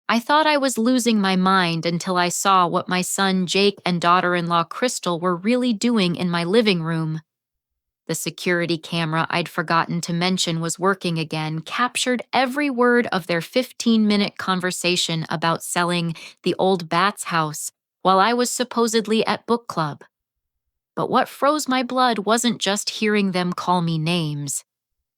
I thought I was losing my mind until I saw what my son Jake and daughter-in-law Crystal were really doing in my living room. The security camera I'd forgotten to mention was working again, captured every word of their 15-minute conversation about selling the old Bats house while I was supposedly at book club. But what froze my blood wasn't just hearing them call me names.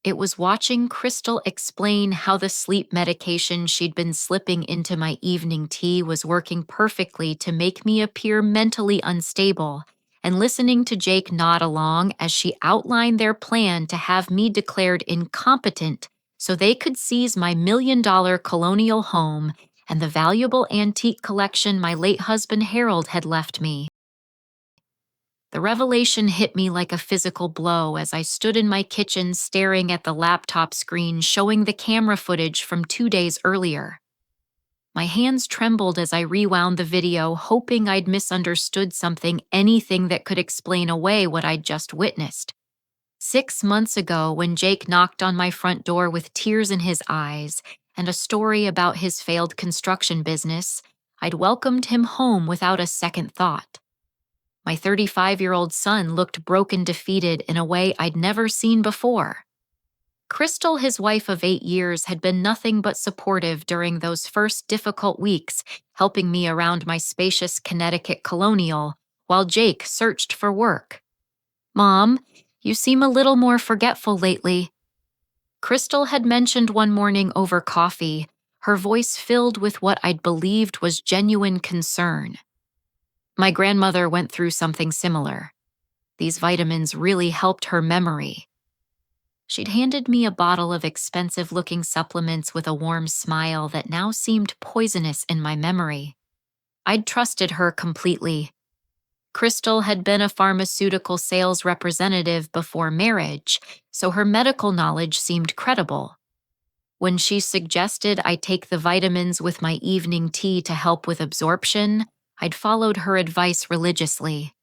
It was watching Crystal explain how the sleep medication she'd been slipping into my evening tea was working perfectly to make me appear mentally unstable, and listening to Jake nod along as she outlined their plan to have me declared incompetent so they could seize my $1 million colonial home and the valuable antique collection my late husband Harold had left me. The revelation hit me like a physical blow as I stood in my kitchen staring at the laptop screen showing the camera footage from 2 days earlier. My hands trembled as I rewound the video, hoping I'd misunderstood anything that could explain away what I'd just witnessed. 6 months ago, when Jake knocked on my front door with tears in his eyes and a story about his failed construction business, I'd welcomed him home without a second thought. My 35-year-old son looked broken defeated in a way I'd never seen before. Crystal, his wife of 8 years, had been nothing but supportive during those first difficult weeks, helping me around my spacious Connecticut colonial, while Jake searched for work. "Mom, you seem a little more forgetful lately," Crystal had mentioned one morning over coffee, her voice filled with what I'd believed was genuine concern. My grandmother went through something similar. These vitamins really helped her memory. She'd handed me a bottle of expensive-looking supplements with a warm smile that now seemed poisonous in my memory. I'd trusted her completely. Crystal had been a pharmaceutical sales representative before marriage, so her medical knowledge seemed credible. When she suggested I take the vitamins with my evening tea to help with absorption, I'd followed her advice religiously.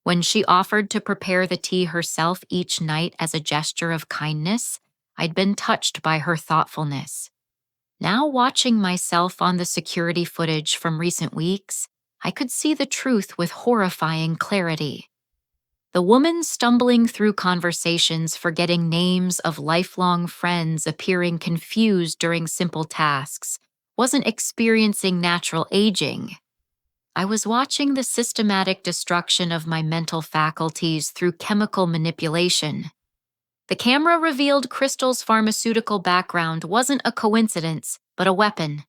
When she offered to prepare the tea herself each night as a gesture of kindness, I'd been touched by her thoughtfulness. Now, watching myself on the security footage from recent weeks, I could see the truth with horrifying clarity. The woman stumbling through conversations, forgetting names of lifelong friends, appearing confused during simple tasks, wasn't experiencing natural aging. I was watching the systematic destruction of my mental faculties through chemical manipulation. The camera revealed Crystal's pharmaceutical background wasn't a coincidence, but a weapon.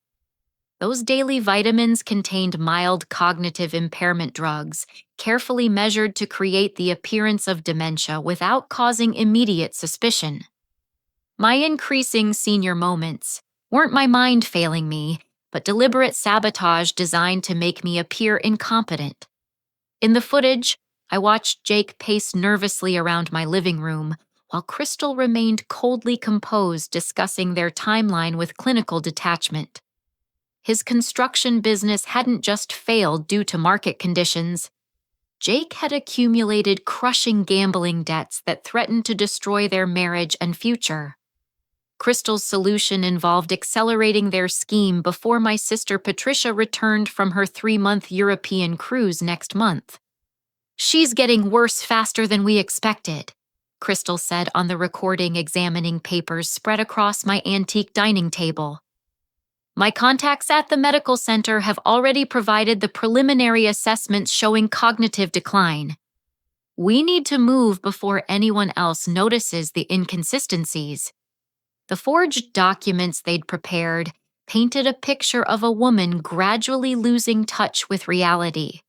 Those daily vitamins contained mild cognitive impairment drugs, carefully measured to create the appearance of dementia without causing immediate suspicion. My increasing senior moments weren't my mind failing me, but deliberate sabotage designed to make me appear incompetent. In the footage, I watched Jake pace nervously around my living room, while Crystal remained coldly composed, discussing their timeline with clinical detachment. His construction business hadn't just failed due to market conditions. Jake had accumulated crushing gambling debts that threatened to destroy their marriage and future. Crystal's solution involved accelerating their scheme before my sister Patricia returned from her 3-month European cruise next month. "She's getting worse faster than we expected," Crystal said on the recording, examining papers spread across my antique dining table. "My contacts at the medical center have already provided the preliminary assessments showing cognitive decline. We need to move before anyone else notices the inconsistencies." The forged documents they'd prepared painted a picture of a woman gradually losing touch with reality.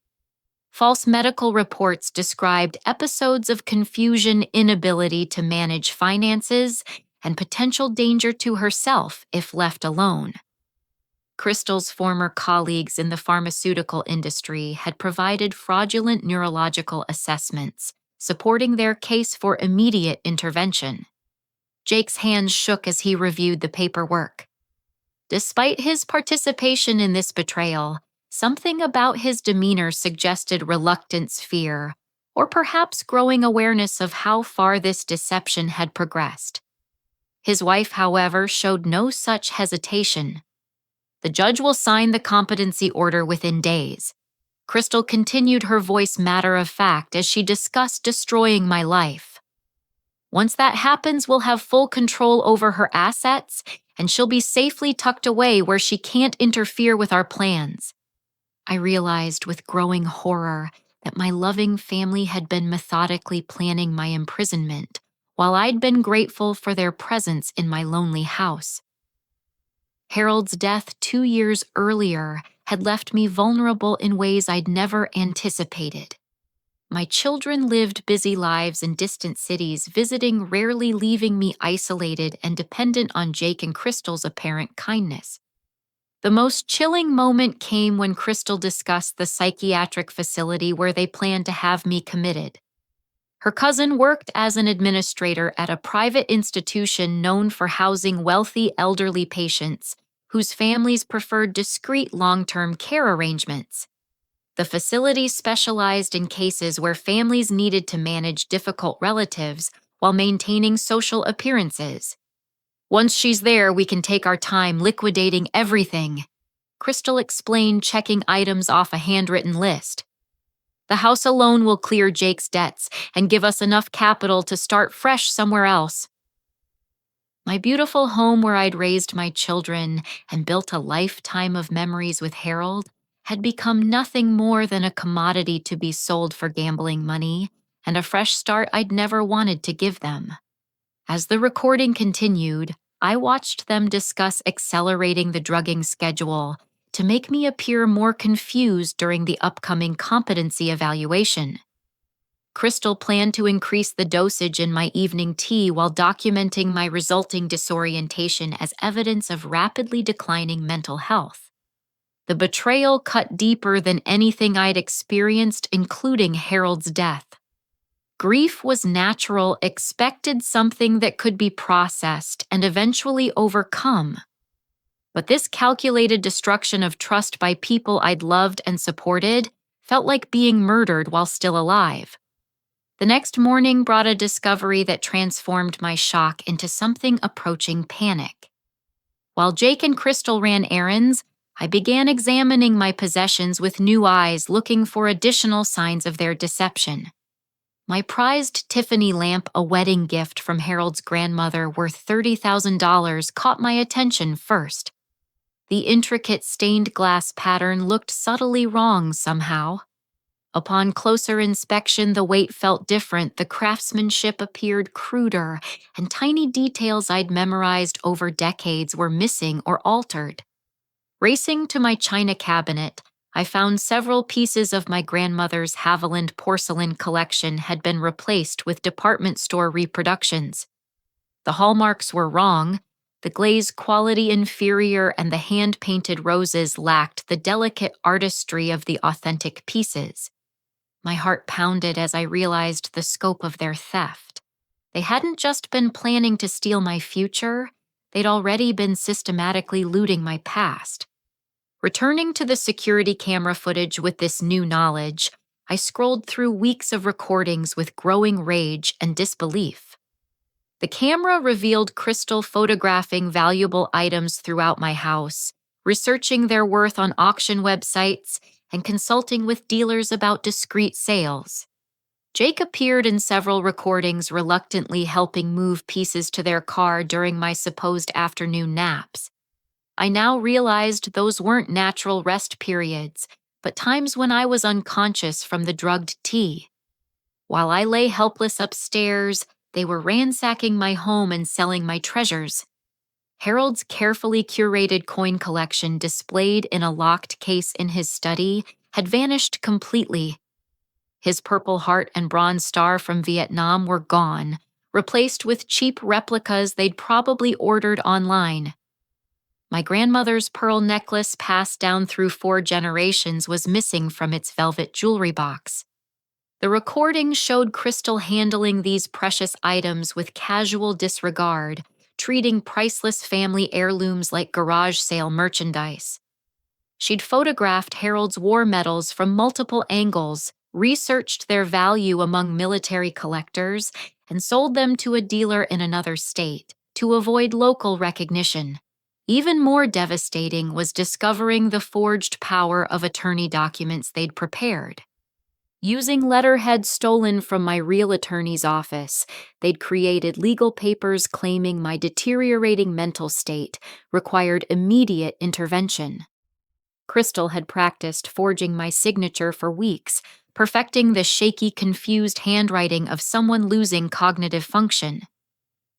False medical reports described episodes of confusion, inability to manage finances, and potential danger to herself if left alone. Crystal's former colleagues in the pharmaceutical industry had provided fraudulent neurological assessments, supporting their case for immediate intervention. Jake's hands shook as he reviewed the paperwork. Despite his participation in this betrayal, something about his demeanor suggested reluctance, fear, or perhaps growing awareness of how far this deception had progressed. His wife, however, showed no such hesitation. The judge will sign the competency order within days. Crystal continued, her voice matter of fact as she discussed destroying my life. Once that happens, we'll have full control over her assets, and she'll be safely tucked away where she can't interfere with our plans. I realized with growing horror that my loving family had been methodically planning my imprisonment, while I'd been grateful for their presence in my lonely house. Harold's death 2 years earlier had left me vulnerable in ways I'd never anticipated. My children lived busy lives in distant cities, visiting, rarely leaving me isolated and dependent on Jake and Crystal's apparent kindness. The most chilling moment came when Crystal discussed the psychiatric facility where they planned to have me committed. Her cousin worked as an administrator at a private institution known for housing wealthy elderly patients whose families preferred discreet long-term care arrangements. The facility specialized in cases where families needed to manage difficult relatives while maintaining social appearances. "Once she's there, we can take our time liquidating everything," Crystal explained, checking items off a handwritten list. "The house alone will clear Jake's debts and give us enough capital to start fresh somewhere else." My beautiful home where I'd raised my children and built a lifetime of memories with Harold had become nothing more than a commodity to be sold for gambling money and a fresh start I'd never wanted to give them. As the recording continued, I watched them discuss accelerating the drugging schedule to make me appear more confused during the upcoming competency evaluation. Crystal planned to increase the dosage in my evening tea while documenting my resulting disorientation as evidence of rapidly declining mental health. The betrayal cut deeper than anything I'd experienced, including Harold's death. Grief was natural, expected, something that could be processed and eventually overcome. But this calculated destruction of trust by people I'd loved and supported felt like being murdered while still alive. The next morning brought a discovery that transformed my shock into something approaching panic. While Jake and Crystal ran errands, I began examining my possessions with new eyes, looking for additional signs of their deception. My prized Tiffany lamp, a wedding gift from Harold's grandmother worth $30,000, caught my attention first. The intricate stained glass pattern looked subtly wrong somehow. Upon closer inspection, the weight felt different, the craftsmanship appeared cruder, and tiny details I'd memorized over decades were missing or altered. Racing to my china cabinet, I found several pieces of my grandmother's Haviland porcelain collection had been replaced with department store reproductions. The hallmarks were wrong, the glaze quality inferior, and the hand-painted roses lacked the delicate artistry of the authentic pieces. My heart pounded as I realized the scope of their theft. They hadn't just been planning to steal my future, they'd already been systematically looting my past. Returning to the security camera footage with this new knowledge, I scrolled through weeks of recordings with growing rage and disbelief. The camera revealed Crystal photographing valuable items throughout my house, researching their worth on auction websites, and consulting with dealers about discreet sales. Jake appeared in several recordings, reluctantly helping move pieces to their car during my supposed afternoon naps. I now realized those weren't natural rest periods, but times when I was unconscious from the drugged tea. While I lay helpless upstairs, they were ransacking my home and selling my treasures. Harold's carefully curated coin collection, displayed in a locked case in his study, had vanished completely. His Purple Heart and Bronze Star from Vietnam were gone, replaced with cheap replicas they'd probably ordered online. My grandmother's pearl necklace, passed down through 4 generations, was missing from its velvet jewelry box. The recording showed Crystal handling these precious items with casual disregard, treating priceless family heirlooms like garage sale merchandise. She'd photographed Harold's war medals from multiple angles, researched their value among military collectors, and sold them to a dealer in another state to avoid local recognition. Even more devastating was discovering the forged power of attorney documents they'd prepared. Using letterhead stolen from my real attorney's office, they'd created legal papers claiming my deteriorating mental state required immediate intervention. Crystal had practiced forging my signature for weeks, perfecting the shaky, confused handwriting of someone losing cognitive function.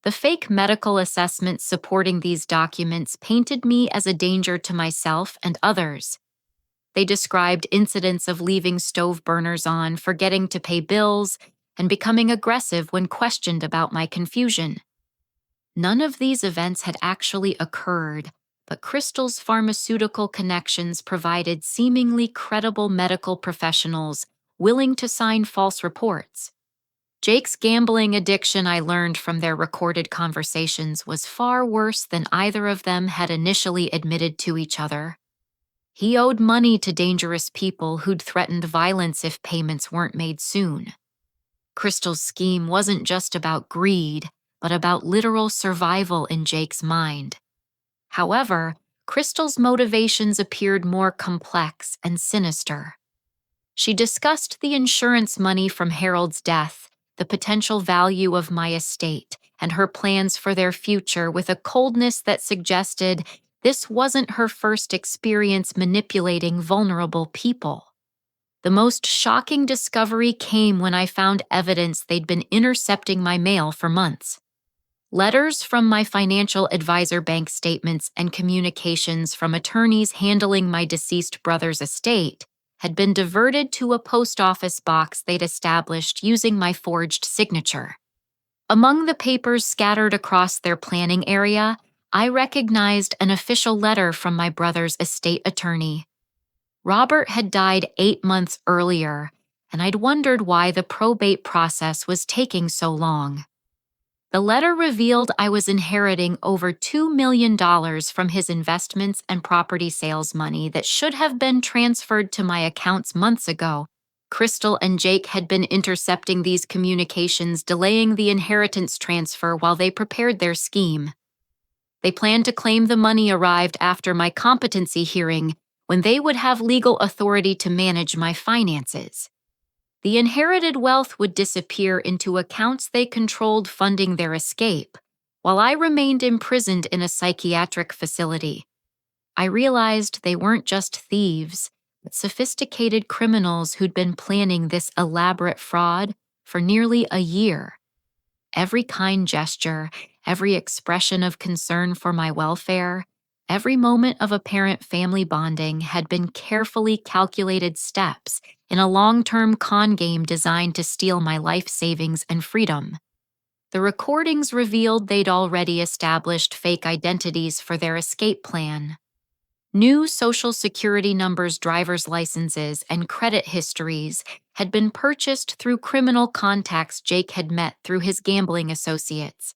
The fake medical assessments supporting these documents painted me as a danger to myself and others. They described incidents of leaving stove burners on, forgetting to pay bills, and becoming aggressive when questioned about my confusion. None of these events had actually occurred, but Crystal's pharmaceutical connections provided seemingly credible medical professionals willing to sign false reports. Jake's gambling addiction, I learned from their recorded conversations, was far worse than either of them had initially admitted to each other. He owed money to dangerous people who'd threatened violence if payments weren't made soon. Crystal's scheme wasn't just about greed, but about literal survival in Jake's mind. However, Crystal's motivations appeared more complex and sinister. She discussed the insurance money from Harold's death, the potential value of my estate, and her plans for their future with a coldness that suggested this wasn't her first experience manipulating vulnerable people. The most shocking discovery came when I found evidence they'd been intercepting my mail for months. Letters from my financial advisor, bank statements, and communications from attorneys handling my deceased brother's estate had been diverted to a post office box they'd established using my forged signature. Among the papers scattered across their planning area, I recognized an official letter from my brother's estate attorney. Robert had died 8 months earlier, and I'd wondered why the probate process was taking so long. The letter revealed I was inheriting over $2 million from his investments and property sales money that should have been transferred to my accounts months ago. Crystal and Jake had been intercepting these communications, delaying the inheritance transfer while they prepared their scheme. They planned to claim the money arrived after my competency hearing, when they would have legal authority to manage my finances. The inherited wealth would disappear into accounts they controlled funding their escape, while I remained imprisoned in a psychiatric facility. I realized they weren't just thieves, but sophisticated criminals who'd been planning this elaborate fraud for nearly a year. Every kind gesture, every expression of concern for my welfare, every moment of apparent family bonding had been carefully calculated steps in a long-term con game designed to steal my life savings and freedom. The recordings revealed they'd already established fake identities for their escape plan. New social security numbers, driver's licenses, and credit histories had been purchased through criminal contacts Jake had met through his gambling associates.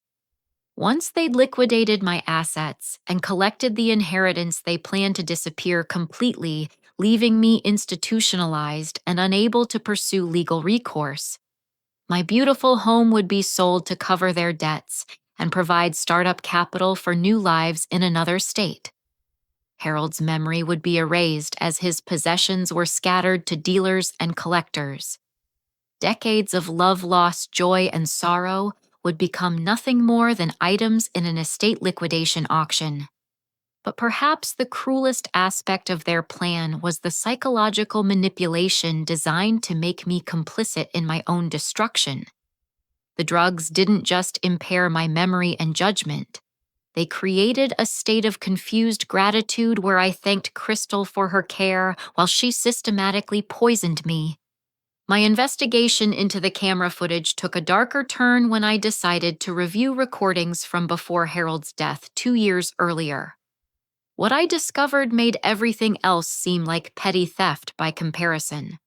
Once they'd liquidated my assets and collected the inheritance, they planned to disappear completely, leaving me institutionalized and unable to pursue legal recourse. My beautiful home would be sold to cover their debts and provide startup capital for new lives in another state. Harold's memory would be erased as his possessions were scattered to dealers and collectors. Decades of love, loss, joy, and sorrow would become nothing more than items in an estate liquidation auction. But perhaps the cruelest aspect of their plan was the psychological manipulation designed to make me complicit in my own destruction. The drugs didn't just impair my memory and judgment. They created a state of confused gratitude where I thanked Crystal for her care while she systematically poisoned me. My investigation into the camera footage took a darker turn when I decided to review recordings from before Harold's death 2 years earlier. What I discovered made everything else seem like petty theft by comparison.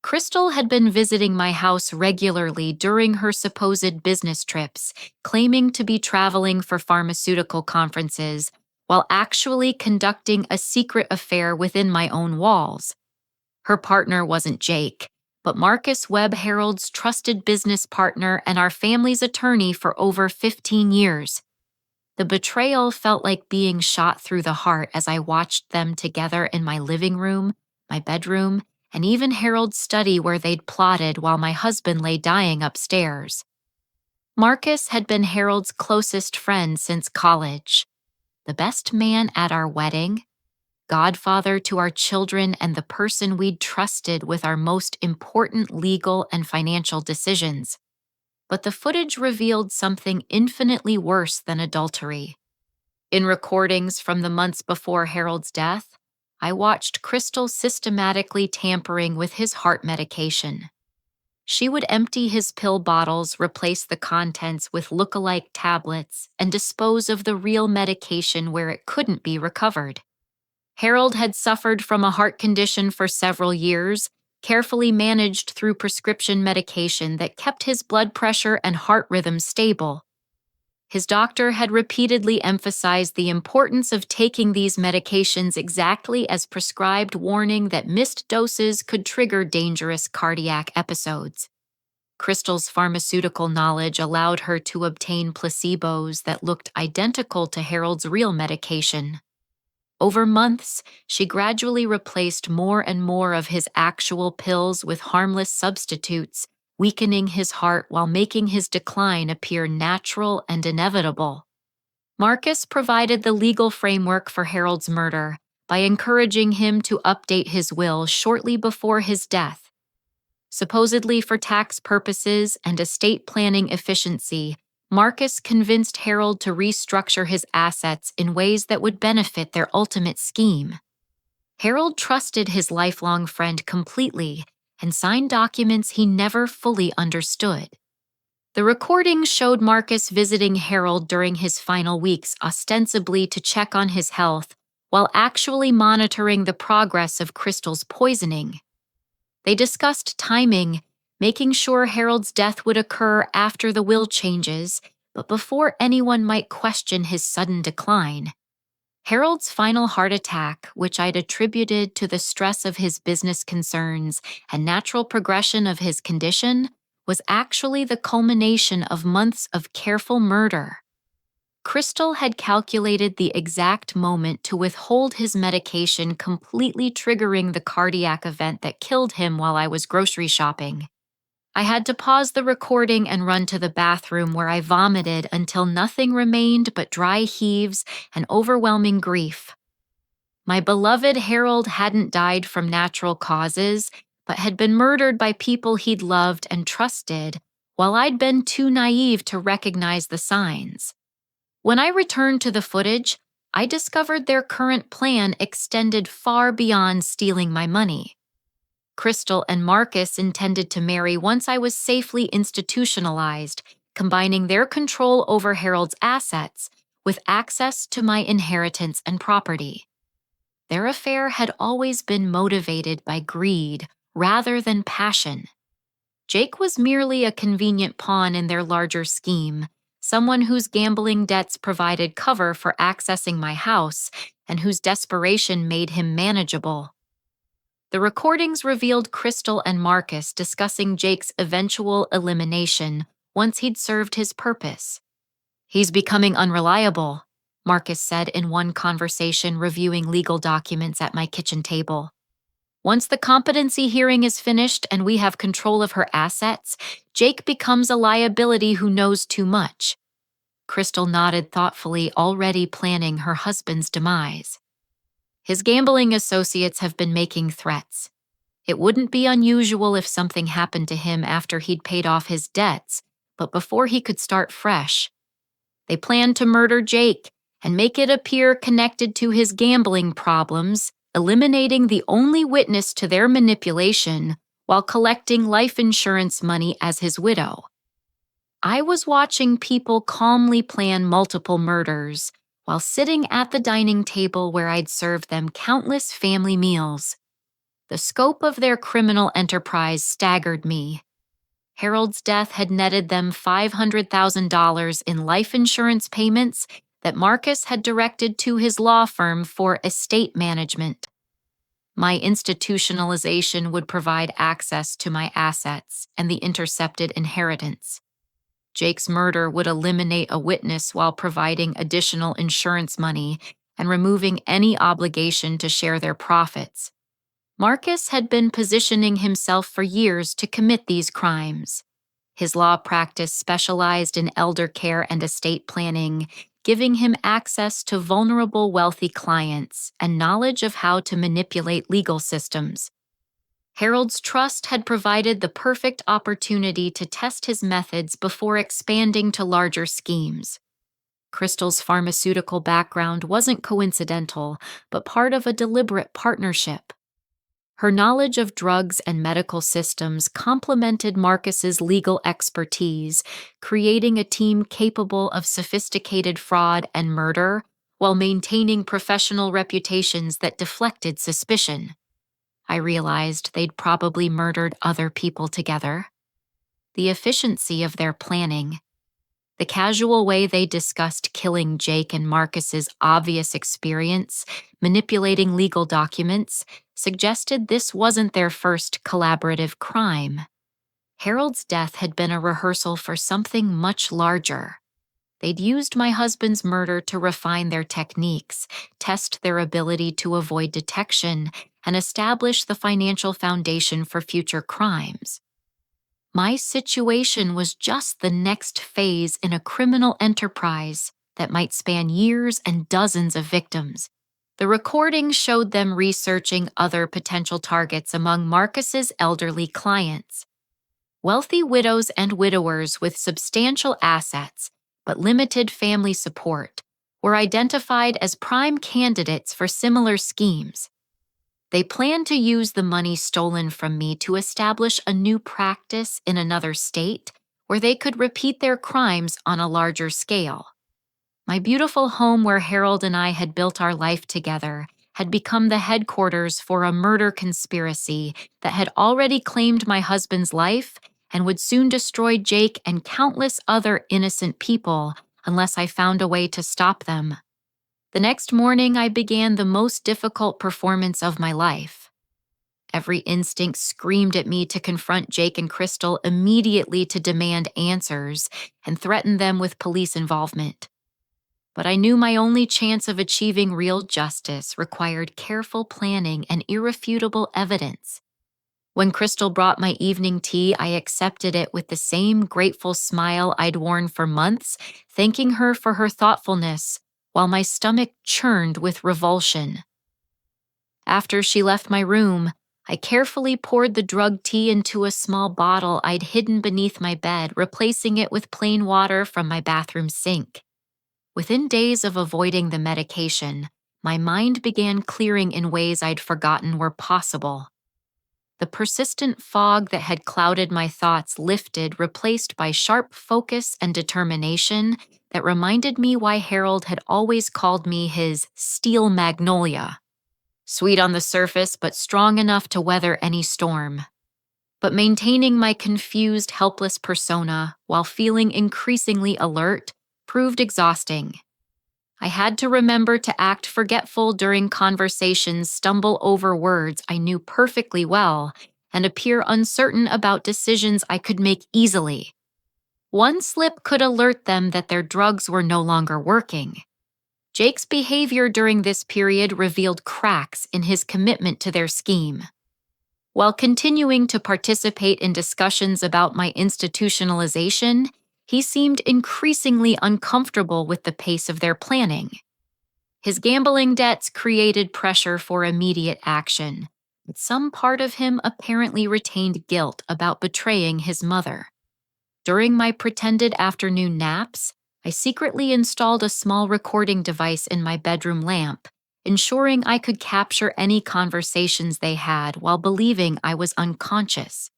Crystal had been visiting my house regularly during her supposed business trips, claiming to be traveling for pharmaceutical conferences, while actually conducting a secret affair within my own walls. Her partner wasn't Jake, but Marcus Webb, Harold's trusted business partner and our family's attorney for over 15 years. The betrayal felt like being shot through the heart as I watched them together in my living room, my bedroom, and even Harold's study where they'd plotted while my husband lay dying upstairs. Marcus had been Harold's closest friend since college, the best man at our wedding, godfather to our children, and the person we'd trusted with our most important legal and financial decisions. But the footage revealed something infinitely worse than adultery. In recordings from the months before Harold's death, I watched Crystal systematically tampering with his heart medication. She would empty his pill bottles, replace the contents with look-alike tablets, and dispose of the real medication where it couldn't be recovered. Harold had suffered from a heart condition for several years, carefully managed through prescription medication that kept his blood pressure and heart rhythm stable. His doctor had repeatedly emphasized the importance of taking these medications exactly as prescribed, warning that missed doses could trigger dangerous cardiac episodes. Crystal's pharmaceutical knowledge allowed her to obtain placebos that looked identical to Harold's real medication. Over months, she gradually replaced more and more of his actual pills with harmless substitutes, weakening his heart while making his decline appear natural and inevitable. Marcus provided the legal framework for Harold's murder by encouraging him to update his will shortly before his death. Supposedly for tax purposes and estate planning efficiency, Marcus convinced Harold to restructure his assets in ways that would benefit their ultimate scheme. Harold trusted his lifelong friend completely and signed documents he never fully understood. The recordings showed Marcus visiting Harold during his final weeks, ostensibly to check on his health, while actually monitoring the progress of Crystal's poisoning. They discussed timing, making sure Harold's death would occur after the will changes, but before anyone might question his sudden decline. Harold's final heart attack, which I'd attributed to the stress of his business concerns and natural progression of his condition, was actually the culmination of months of careful murder. Crystal had calculated the exact moment to withhold his medication, completely triggering the cardiac event that killed him while I was grocery shopping. I had to pause the recording and run to the bathroom where I vomited until nothing remained but dry heaves and overwhelming grief. My beloved Harold hadn't died from natural causes, but had been murdered by people he'd loved and trusted, while I'd been too naive to recognize the signs. When I returned to the footage, I discovered their current plan extended far beyond stealing my money. Crystal and Marcus intended to marry once I was safely institutionalized, combining their control over Harold's assets with access to my inheritance and property. Their affair had always been motivated by greed rather than passion. Jake was merely a convenient pawn in their larger scheme, someone whose gambling debts provided cover for accessing my house and whose desperation made him manageable. The recordings revealed Crystal and Marcus discussing Jake's eventual elimination once he'd served his purpose. "He's becoming unreliable," Marcus said in one conversation reviewing legal documents at my kitchen table. "Once the competency hearing is finished and we have control of her assets, Jake becomes a liability who knows too much." Crystal nodded thoughtfully, already planning her husband's demise. "His gambling associates have been making threats. It wouldn't be unusual if something happened to him after he'd paid off his debts, but before he could start fresh. They plan to murder Jake and make it appear connected to his gambling problems, eliminating the only witness to their manipulation while collecting life insurance money as his widow." I was watching people calmly plan multiple murders while sitting at the dining table where I'd served them countless family meals. The scope of their criminal enterprise staggered me. Harold's death had netted them $500,000 in life insurance payments that Marcus had directed to his law firm for estate management. My institutionalization would provide access to my assets and the intercepted inheritance. Jake's murder would eliminate a witness while providing additional insurance money and removing any obligation to share their profits. Marcus had been positioning himself for years to commit these crimes. His law practice specialized in elder care and estate planning, giving him access to vulnerable wealthy clients and knowledge of how to manipulate legal systems. Harold's trust had provided the perfect opportunity to test his methods before expanding to larger schemes. Crystal's pharmaceutical background wasn't coincidental, but part of a deliberate partnership. Her knowledge of drugs and medical systems complemented Marcus's legal expertise, creating a team capable of sophisticated fraud and murder while maintaining professional reputations that deflected suspicion. I realized they'd probably murdered other people together. The efficiency of their planning, the casual way they discussed killing Jake and Marcus's obvious experience, manipulating legal documents, suggested this wasn't their first collaborative crime. Harold's death had been a rehearsal for something much larger. They'd used my husband's murder to refine their techniques, test their ability to avoid detection, and establish the financial foundation for future crimes. My situation was just the next phase in a criminal enterprise that might span years and dozens of victims. The recording showed them researching other potential targets among Marcus's elderly clients. Wealthy widows and widowers with substantial assets but limited family support were identified as prime candidates for similar schemes. They planned to use the money stolen from me to establish a new practice in another state where they could repeat their crimes on a larger scale. My beautiful home where Harold and I had built our life together had become the headquarters for a murder conspiracy that had already claimed my husband's life and would soon destroy Jake and countless other innocent people unless I found a way to stop them. The next morning, I began the most difficult performance of my life. Every instinct screamed at me to confront Jake and Crystal immediately, to demand answers and threaten them with police involvement. But I knew my only chance of achieving real justice required careful planning and irrefutable evidence. When Crystal brought my evening tea, I accepted it with the same grateful smile I'd worn for months, thanking her for her thoughtfulness, while my stomach churned with revulsion. After she left my room, I carefully poured the drugged tea into a small bottle I'd hidden beneath my bed, replacing it with plain water from my bathroom sink. Within days of avoiding the medication, my mind began clearing in ways I'd forgotten were possible. The persistent fog that had clouded my thoughts lifted, replaced by sharp focus and determination that reminded me why Harold had always called me his steel magnolia. Sweet on the surface, but strong enough to weather any storm. But maintaining my confused, helpless persona while feeling increasingly alert proved exhausting. I had to remember to act forgetful during conversations, stumble over words I knew perfectly well, and appear uncertain about decisions I could make easily. One slip could alert them that their drugs were no longer working. Jake's behavior during this period revealed cracks in his commitment to their scheme. While continuing to participate in discussions about my institutionalization, he seemed increasingly uncomfortable with the pace of their planning. His gambling debts created pressure for immediate action, but some part of him apparently retained guilt about betraying his mother. During my pretended afternoon naps, I secretly installed a small recording device in my bedroom lamp, ensuring I could capture any conversations they had while believing I was unconscious.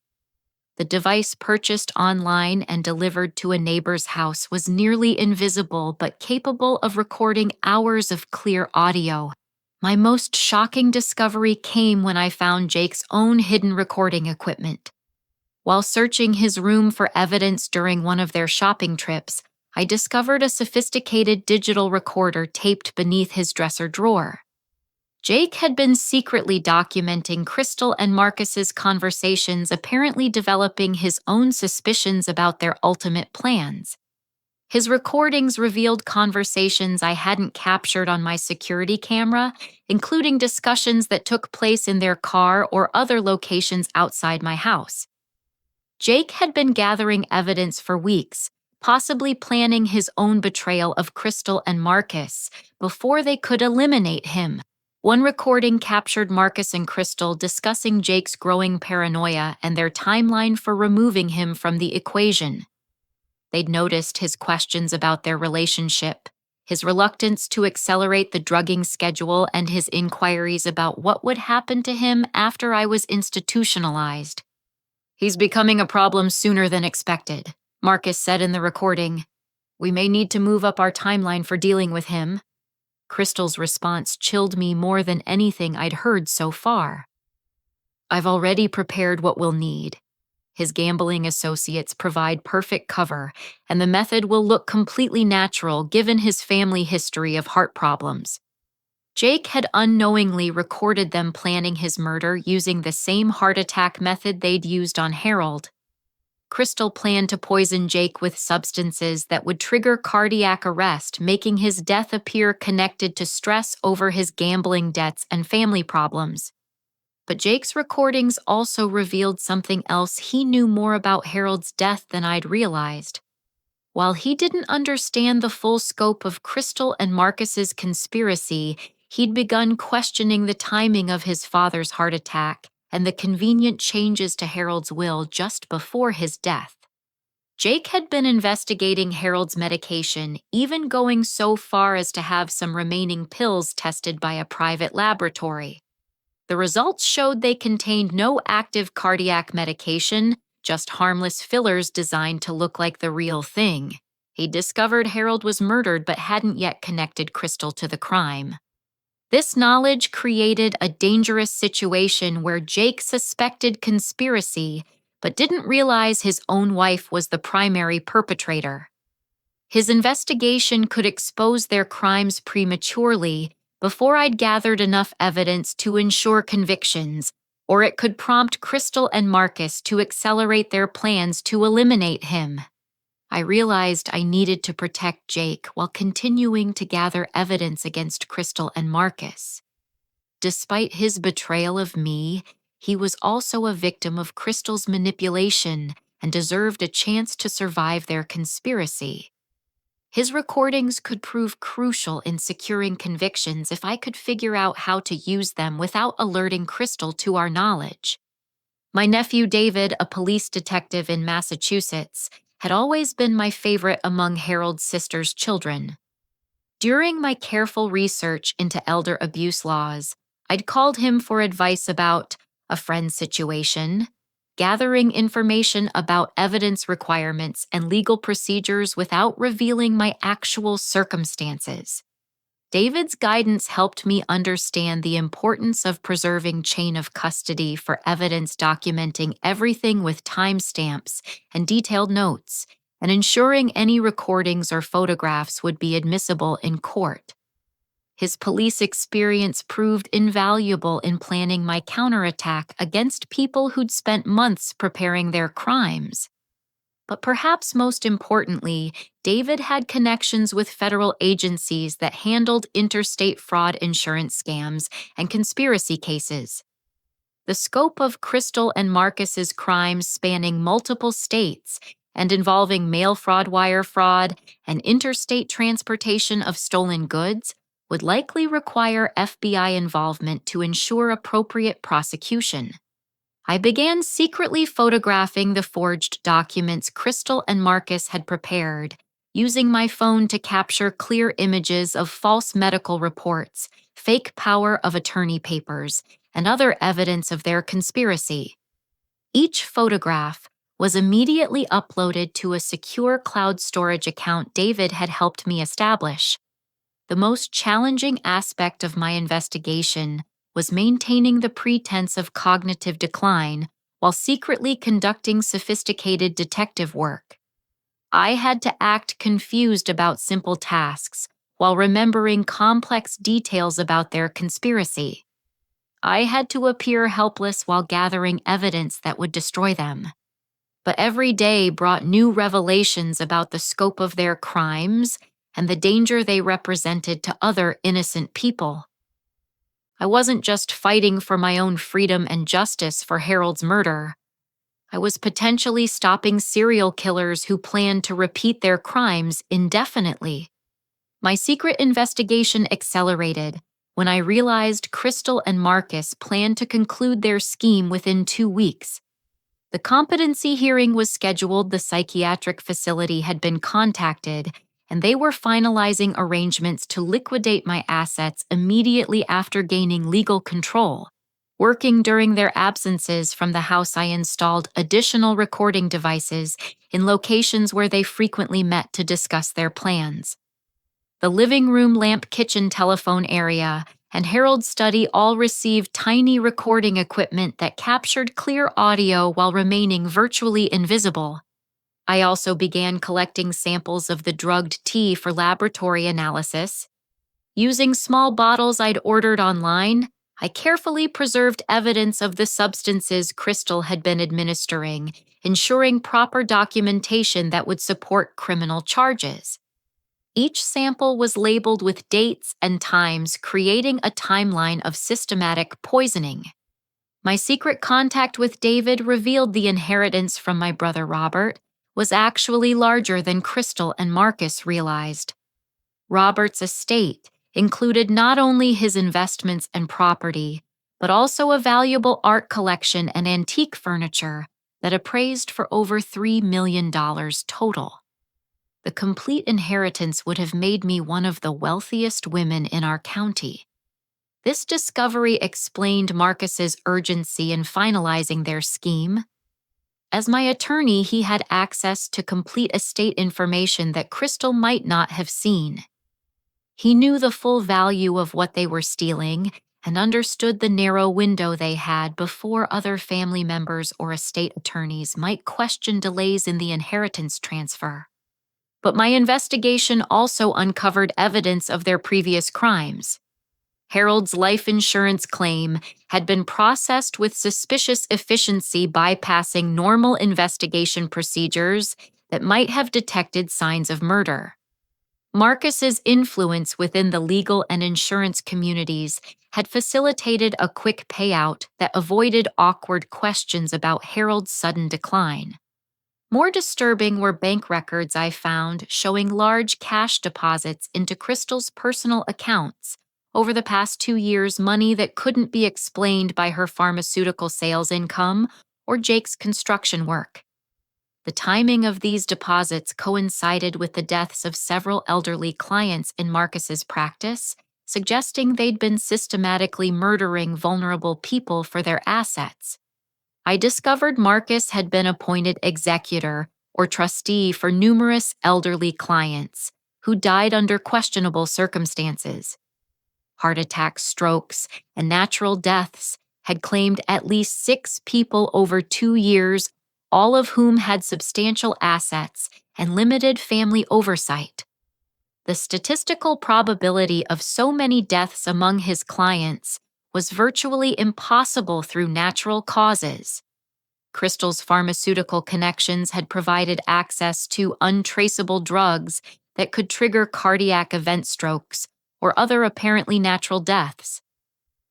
The device, purchased online and delivered to a neighbor's house, was nearly invisible but capable of recording hours of clear audio. My most shocking discovery came when I found Jake's own hidden recording equipment. While searching his room for evidence during one of their shopping trips, I discovered a sophisticated digital recorder taped beneath his dresser drawer. Jake had been secretly documenting Crystal and Marcus's conversations, apparently developing his own suspicions about their ultimate plans. His recordings revealed conversations I hadn't captured on my security camera, including discussions that took place in their car or other locations outside my house. Jake had been gathering evidence for weeks, possibly planning his own betrayal of Crystal and Marcus before they could eliminate him. One recording captured Marcus and Crystal discussing Jake's growing paranoia and their timeline for removing him from the equation. They'd noticed his questions about their relationship, his reluctance to accelerate the drugging schedule, and his inquiries about what would happen to him after I was institutionalized. "He's becoming a problem sooner than expected," Marcus said in the recording. "We may need to move up our timeline for dealing with him." Crystal's response chilled me more than anything I'd heard so far. "I've already prepared what we'll need. His gambling associates provide perfect cover, and the method will look completely natural given his family history of heart problems." Jake had unknowingly recorded them planning his murder using the same heart attack method they'd used on Harold. Crystal planned to poison Jake with substances that would trigger cardiac arrest, making his death appear connected to stress over his gambling debts and family problems. But Jake's recordings also revealed something else. He knew more about Harold's death than I'd realized. While he didn't understand the full scope of Crystal and Marcus's conspiracy, he'd begun questioning the timing of his father's heart attack and the convenient changes to Harold's will just before his death. Jake had been investigating Harold's medication, even going so far as to have some remaining pills tested by a private laboratory. The results showed they contained no active cardiac medication, just harmless fillers designed to look like the real thing. He discovered Harold was murdered but hadn't yet connected Crystal to the crime. This knowledge created a dangerous situation where Jake suspected conspiracy but didn't realize his own wife was the primary perpetrator. His investigation could expose their crimes prematurely before I'd gathered enough evidence to ensure convictions, or it could prompt Crystal and Marcus to accelerate their plans to eliminate him. I realized I needed to protect Jake while continuing to gather evidence against Crystal and Marcus. Despite his betrayal of me, he was also a victim of Crystal's manipulation and deserved a chance to survive their conspiracy. His recordings could prove crucial in securing convictions if I could figure out how to use them without alerting Crystal to our knowledge. My nephew David, a police detective in Massachusetts, had always been my favorite among Harold's sister's children. During my careful research into elder abuse laws, I'd called him for advice about a friend situation, gathering information about evidence requirements and legal procedures without revealing my actual circumstances. David's guidance helped me understand the importance of preserving chain of custody for evidence, documenting everything with timestamps and detailed notes, and ensuring any recordings or photographs would be admissible in court. His police experience proved invaluable in planning my counterattack against people who'd spent months preparing their crimes. But perhaps most importantly, David had connections with federal agencies that handled interstate fraud insurance scams and conspiracy cases. The scope of Crystal and Marcus's crimes spanning multiple states and involving mail fraud, wire fraud, and interstate transportation of stolen goods would likely require FBI involvement to ensure appropriate prosecution. I began secretly photographing the forged documents Crystal and Marcus had prepared, using my phone to capture clear images of false medical reports, fake power of attorney papers, and other evidence of their conspiracy. Each photograph was immediately uploaded to a secure cloud storage account David had helped me establish. The most challenging aspect of my investigation was maintaining the pretense of cognitive decline while secretly conducting sophisticated detective work. I had to act confused about simple tasks while remembering complex details about their conspiracy. I had to appear helpless while gathering evidence that would destroy them. But every day brought new revelations about the scope of their crimes and the danger they represented to other innocent people. I wasn't just fighting for my own freedom and justice for Harold's murder. I was potentially stopping serial killers who planned to repeat their crimes indefinitely. My secret investigation accelerated when I realized Crystal and Marcus planned to conclude their scheme within 2 weeks. The competency hearing was scheduled, the psychiatric facility had been contacted, and they were finalizing arrangements to liquidate my assets immediately after gaining legal control. Working during their absences from the house, I installed additional recording devices in locations where they frequently met to discuss their plans. The living room, lamp, kitchen, telephone area, and Harold's study all received tiny recording equipment that captured clear audio while remaining virtually invisible. I also began collecting samples of the drugged tea for laboratory analysis. Using small bottles I'd ordered online, I carefully preserved evidence of the substances Crystal had been administering, ensuring proper documentation that would support criminal charges. Each sample was labeled with dates and times, creating a timeline of systematic poisoning. My secret contact with David revealed the inheritance from my brother Robert was actually larger than Crystal and Marcus realized. Robert's estate included not only his investments and property, but also a valuable art collection and antique furniture that appraised for over $3 million total. The complete inheritance would have made me one of the wealthiest women in our county. This discovery explained Marcus's urgency in finalizing their scheme. As my attorney, he had access to complete estate information that Crystal might not have seen. He knew the full value of what they were stealing and understood the narrow window they had before other family members or estate attorneys might question delays in the inheritance transfer. But my investigation also uncovered evidence of their previous crimes. Harold's life insurance claim had been processed with suspicious efficiency, bypassing normal investigation procedures that might have detected signs of murder. Marcus's influence within the legal and insurance communities had facilitated a quick payout that avoided awkward questions about Harold's sudden decline. More disturbing were bank records I found showing large cash deposits into Crystal's personal accounts over the past 2 years, money that couldn't be explained by her pharmaceutical sales income or Jake's construction work. The timing of these deposits coincided with the deaths of several elderly clients in Marcus's practice, suggesting they'd been systematically murdering vulnerable people for their assets. I discovered Marcus had been appointed executor or trustee for numerous elderly clients who died under questionable circumstances. Heart attacks, strokes, and natural deaths had claimed at least 6 people over 2 years, all of whom had substantial assets and limited family oversight. The statistical probability of so many deaths among his clients was virtually impossible through natural causes. Crystal's pharmaceutical connections had provided access to untraceable drugs that could trigger cardiac event, strokes, or other apparently natural deaths.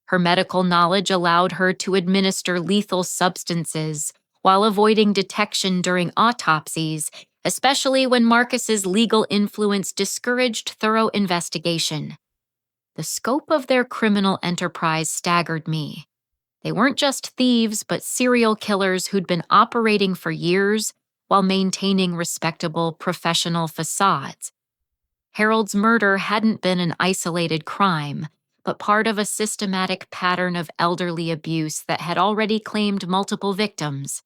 Her medical knowledge allowed her to administer lethal substances while avoiding detection during autopsies, especially when Marcus's legal influence discouraged thorough investigation. The scope of their criminal enterprise staggered me. They weren't just thieves, but serial killers who'd been operating for years while maintaining respectable professional facades. Harold's murder hadn't been an isolated crime, but part of a systematic pattern of elderly abuse that had already claimed multiple victims.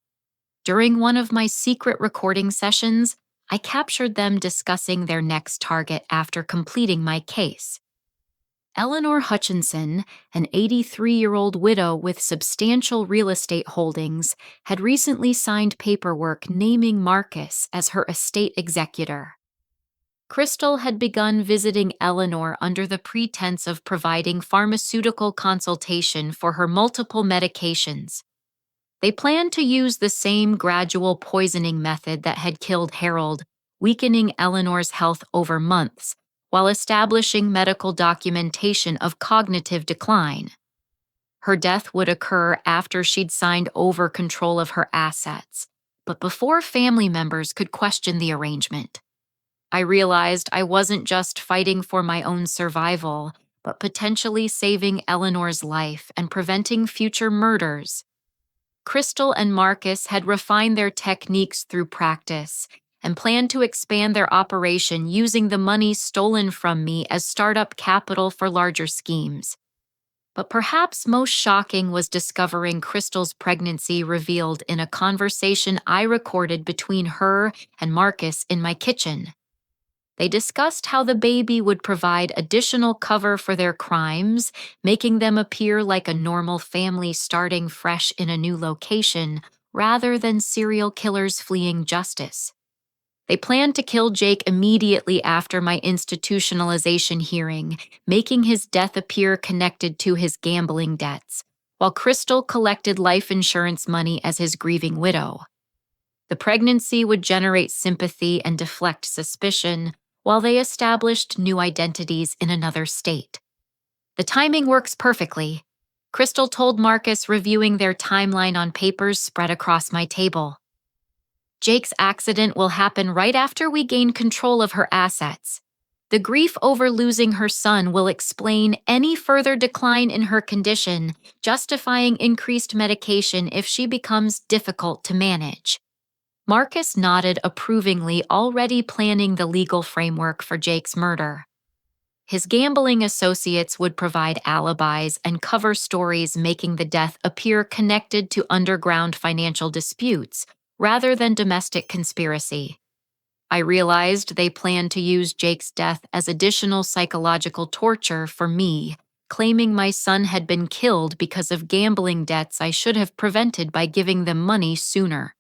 During one of my secret recording sessions, I captured them discussing their next target after completing my case. Eleanor Hutchinson, an 83-year-old widow with substantial real estate holdings, had recently signed paperwork naming Marcus as her estate executor. Crystal had begun visiting Eleanor under the pretense of providing pharmaceutical consultation for her multiple medications. They planned to use the same gradual poisoning method that had killed Harold, weakening Eleanor's health over months, while establishing medical documentation of cognitive decline. Her death would occur after she'd signed over control of her assets, but before family members could question the arrangement. I realized I wasn't just fighting for my own survival, but potentially saving Eleanor's life and preventing future murders. Crystal and Marcus had refined their techniques through practice and planned to expand their operation using the money stolen from me as startup capital for larger schemes. But perhaps most shocking was discovering Crystal's pregnancy revealed in a conversation I recorded between her and Marcus in my kitchen. They discussed how the baby would provide additional cover for their crimes, making them appear like a normal family starting fresh in a new location, rather than serial killers fleeing justice. They planned to kill Jake immediately after my institutionalization hearing, making his death appear connected to his gambling debts, while Crystal collected life insurance money as his grieving widow. The pregnancy would generate sympathy and deflect suspicion, while they established new identities in another state. The timing works perfectly, Crystal told Marcus, reviewing their timeline on papers spread across my table. Jake's accident will happen right after we gain control of her assets. The grief over losing her son will explain any further decline in her condition, justifying increased medication if she becomes difficult to manage. Marcus nodded approvingly, already planning the legal framework for Jake's murder. His gambling associates would provide alibis and cover stories, making the death appear connected to underground financial disputes rather than domestic conspiracy. I realized they planned to use Jake's death as additional psychological torture for me, claiming my son had been killed because of gambling debts I should have prevented by giving them money sooner.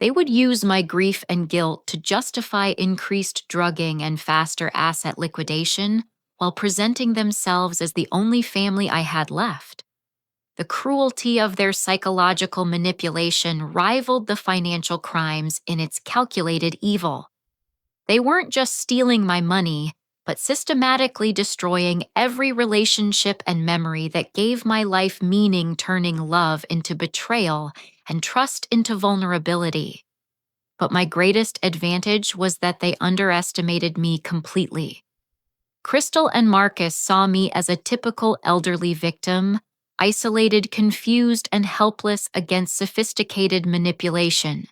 They would use my grief and guilt to justify increased drugging and faster asset liquidation while presenting themselves as the only family I had left. The cruelty of their psychological manipulation rivaled the financial crimes in its calculated evil. They weren't just stealing my money, but systematically destroying every relationship and memory that gave my life meaning, turning love into betrayal and trust into vulnerability. But my greatest advantage was that they underestimated me completely. Crystal and Marcus saw me as a typical elderly victim, isolated, confused, and helpless against sophisticated manipulation.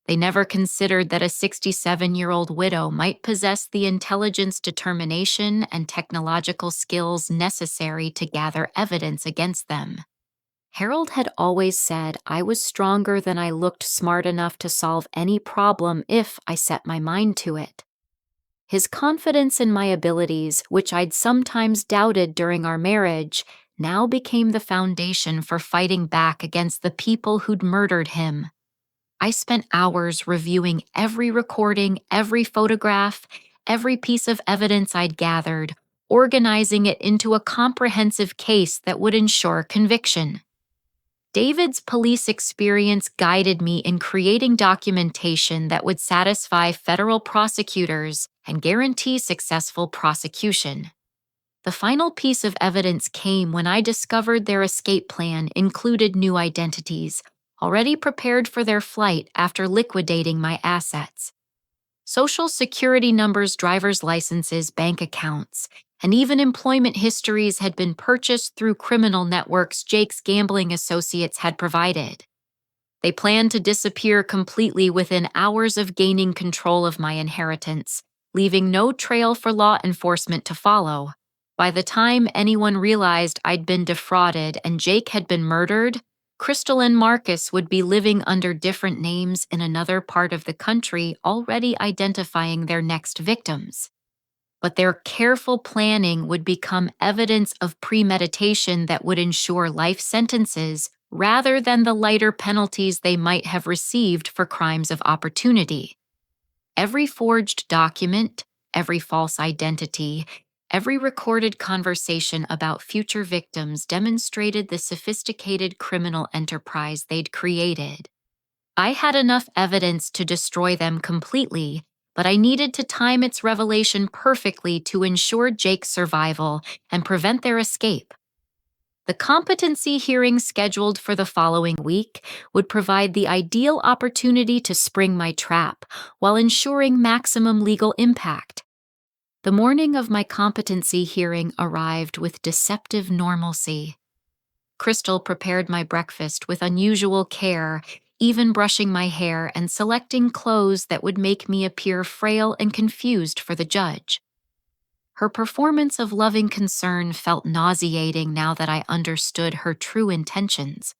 They never considered that a 67-year-old widow might possess the intelligence, determination, and technological skills necessary to gather evidence against them. Harold had always said I was stronger than I looked, smart enough to solve any problem if I set my mind to it. His confidence in my abilities, which I'd sometimes doubted during our marriage, now became the foundation for fighting back against the people who'd murdered him. I spent hours reviewing every recording, every photograph, every piece of evidence I'd gathered, organizing it into a comprehensive case that would ensure conviction. David's police experience guided me in creating documentation that would satisfy federal prosecutors and guarantee successful prosecution. The final piece of evidence came when I discovered their escape plan included new identities, already prepared for their flight after liquidating my assets. Social security numbers, driver's licenses, bank accounts, and even employment histories had been purchased through criminal networks Jake's gambling associates had provided. They planned to disappear completely within hours of gaining control of my inheritance, leaving no trail for law enforcement to follow. By the time anyone realized I'd been defrauded and Jake had been murdered, Crystal and Marcus would be living under different names in another part of the country, already identifying their next victims. But their careful planning would become evidence of premeditation that would ensure life sentences rather than the lighter penalties they might have received for crimes of opportunity. Every forged document, every false identity, every recorded conversation about future victims demonstrated the sophisticated criminal enterprise they'd created. I had enough evidence to destroy them completely, but I needed to time its revelation perfectly to ensure Jake's survival and prevent their escape. The competency hearing scheduled for the following week would provide the ideal opportunity to spring my trap while ensuring maximum legal impact. The morning of my competency hearing arrived with deceptive normalcy. Crystal prepared my breakfast with unusual care, even brushing my hair and selecting clothes that would make me appear frail and confused for the judge. Her performance of loving concern felt nauseating now that I understood her true intentions.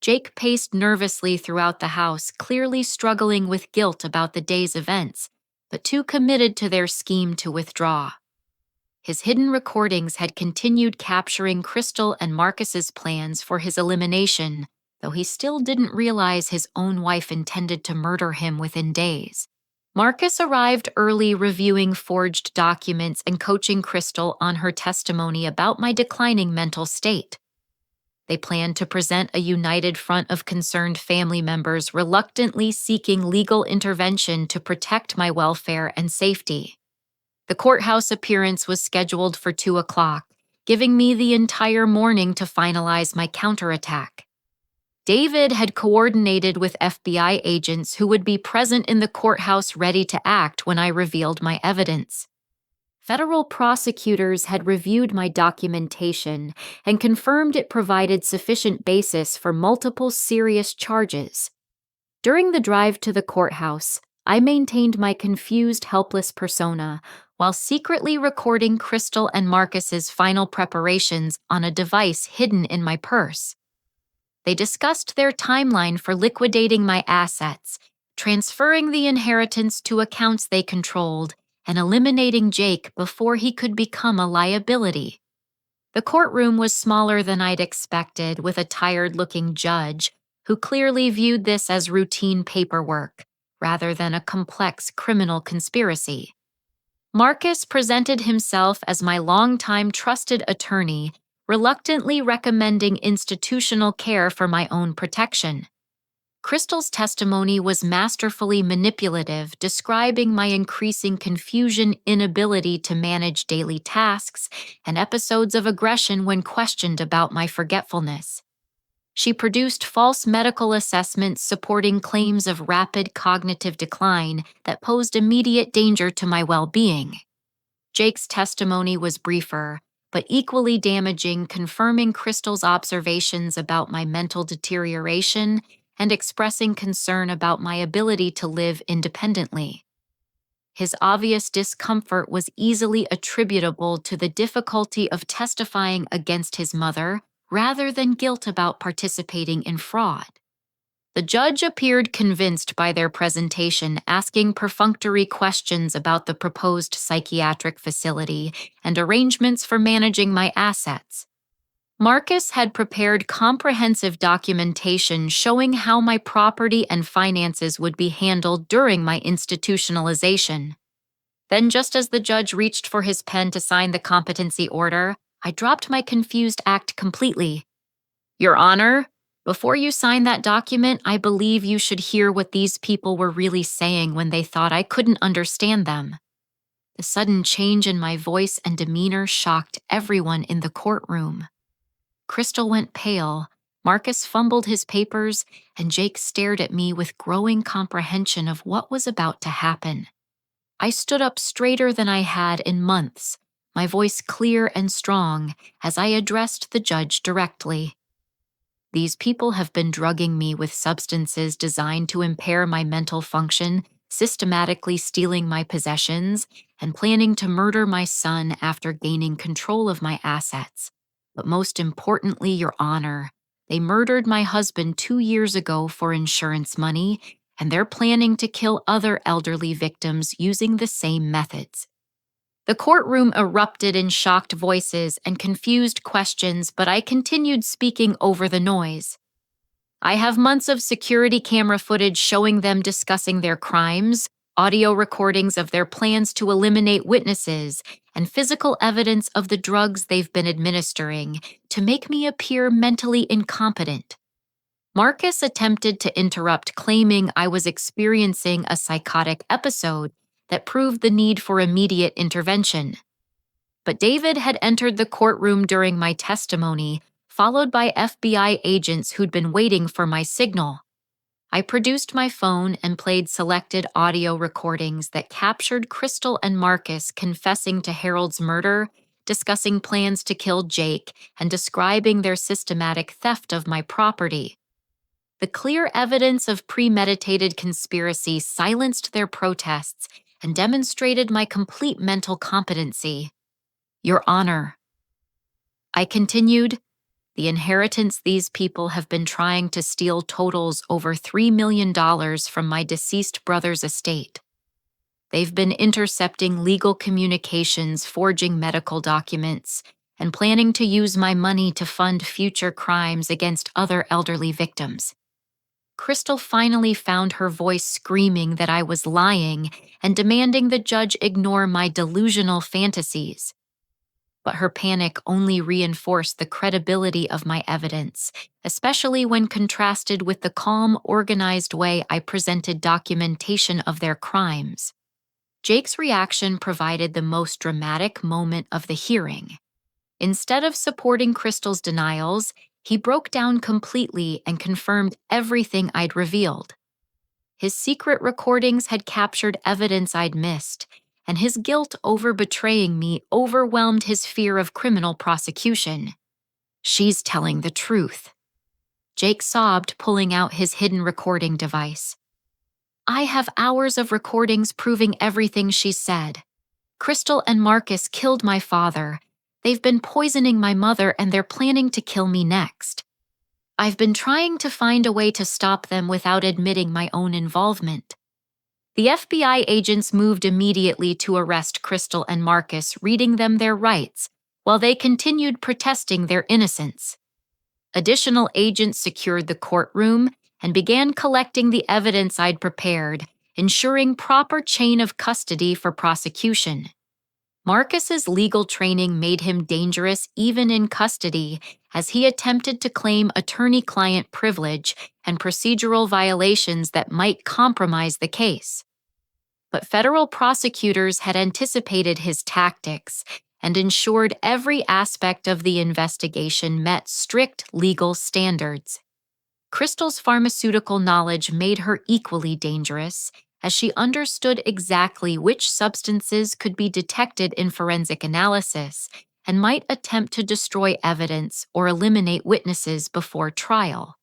Jake paced nervously throughout the house, clearly struggling with guilt about the day's events, but too committed to their scheme to withdraw. His hidden recordings had continued capturing Crystal and Marcus's plans for his elimination, though he still didn't realize his own wife intended to murder him within days. Marcus arrived early, reviewing forged documents and coaching Crystal on her testimony about my declining mental state. They planned to present a united front of concerned family members reluctantly seeking legal intervention to protect my welfare and safety. The courthouse appearance was scheduled for 2 o'clock, giving me the entire morning to finalize my counterattack. David had coordinated with FBI agents who would be present in the courthouse ready to act when I revealed my evidence. Federal prosecutors had reviewed my documentation and confirmed it provided sufficient basis for multiple serious charges. During the drive to the courthouse, I maintained my confused, helpless persona while secretly recording Crystal and Marcus's final preparations on a device hidden in my purse. They discussed their timeline for liquidating my assets, transferring the inheritance to accounts they controlled, and eliminating Jake before he could become a liability. The courtroom was smaller than I'd expected, with a tired-looking judge who clearly viewed this as routine paperwork rather than a complex criminal conspiracy. Marcus presented himself as my longtime trusted attorney, reluctantly recommending institutional care for my own protection. Crystal's testimony was masterfully manipulative, describing my increasing confusion, inability to manage daily tasks, and episodes of aggression when questioned about my forgetfulness. She produced false medical assessments supporting claims of rapid cognitive decline that posed immediate danger to my well-being. Jake's testimony was briefer, but equally damaging, confirming Crystal's observations about my mental deterioration and expressing concern about my ability to live independently. His obvious discomfort was easily attributable to the difficulty of testifying against his mother rather than guilt about participating in fraud. The judge appeared convinced by their presentation, asking perfunctory questions about the proposed psychiatric facility and arrangements for managing my assets. Marcus had prepared comprehensive documentation showing how my property and finances would be handled during my institutionalization. Then, just as the judge reached for his pen to sign the competency order, I dropped my confused act completely. "Your Honor, before you sign that document, I believe you should hear what these people were really saying when they thought I couldn't understand them." The sudden change in my voice and demeanor shocked everyone in the courtroom. Crystal went pale, Marcus fumbled his papers, and Jake stared at me with growing comprehension of what was about to happen. I stood up straighter than I had in months, my voice clear and strong, as I addressed the judge directly. "These people have been drugging me with substances designed to impair my mental function, systematically stealing my possessions, and planning to murder my son after gaining control of my assets. But most importantly, Your Honor, they murdered my husband 2 years ago for insurance money, and they're planning to kill other elderly victims using the same methods." The courtroom erupted in shocked voices and confused questions, but I continued speaking over the noise. "I have months of security camera footage showing them discussing their crimes. audio recordings of their plans to eliminate witnesses, and physical evidence of the drugs they've been administering to make me appear mentally incompetent. Marcus attempted to interrupt, claiming I was experiencing a psychotic episode that proved the need for immediate intervention. But David had entered the courtroom during my testimony, followed by FBI agents who'd been waiting for my signal. I produced my phone and played selected audio recordings that captured Crystal and Marcus confessing to Harold's murder, discussing plans to kill Jake, and describing their systematic theft of my property. The clear evidence of premeditated conspiracy silenced their protests and demonstrated my complete mental competency. Your Honor, I continued, the inheritance these people have been trying to steal totals over $3 million from my deceased brother's estate. They've been intercepting legal communications, forging medical documents, and planning to use my money to fund future crimes against other elderly victims. Crystal finally found her voice screaming that I was lying and demanding the judge ignore my delusional fantasies. But her panic only reinforced the credibility of my evidence, especially when contrasted with the calm, organized way I presented documentation of their crimes. Jake's reaction provided the most dramatic moment of the hearing. Instead of supporting Crystal's denials, he broke down completely and confirmed everything I'd revealed. His secret recordings had captured evidence I'd missed, and his guilt over betraying me overwhelmed his fear of criminal prosecution. She's telling the truth. Jake sobbed, pulling out his hidden recording device. I have hours of recordings proving everything she said. Crystal and Marcus killed my father. They've been poisoning my mother, and they're planning to kill me next. I've been trying to find a way to stop them without admitting my own involvement. The FBI agents moved immediately to arrest Crystal and Marcus, reading them their rights, while they continued protesting their innocence. Additional agents secured the courtroom and began collecting the evidence I'd prepared, ensuring proper chain of custody for prosecution. Marcus's legal training made him dangerous even in custody, as he attempted to claim attorney-client privilege and procedural violations that might compromise the case. But federal prosecutors had anticipated his tactics and ensured every aspect of the investigation met strict legal standards. Crystal's pharmaceutical knowledge made her equally dangerous, as she understood exactly which substances could be detected in forensic analysis and might attempt to destroy evidence or eliminate witnesses before trial.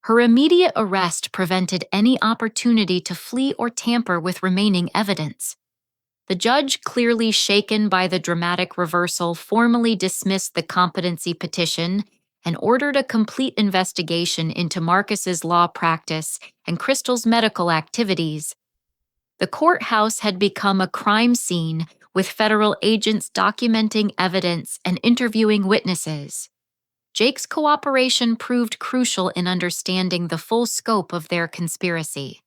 Her immediate arrest prevented any opportunity to flee or tamper with remaining evidence. The judge, clearly shaken by the dramatic reversal, formally dismissed the competency petition and ordered a complete investigation into Marcus's law practice and Crystal's medical activities. The courthouse had become a crime scene, with federal agents documenting evidence and interviewing witnesses. Jake's cooperation proved crucial in understanding the full scope of their conspiracy.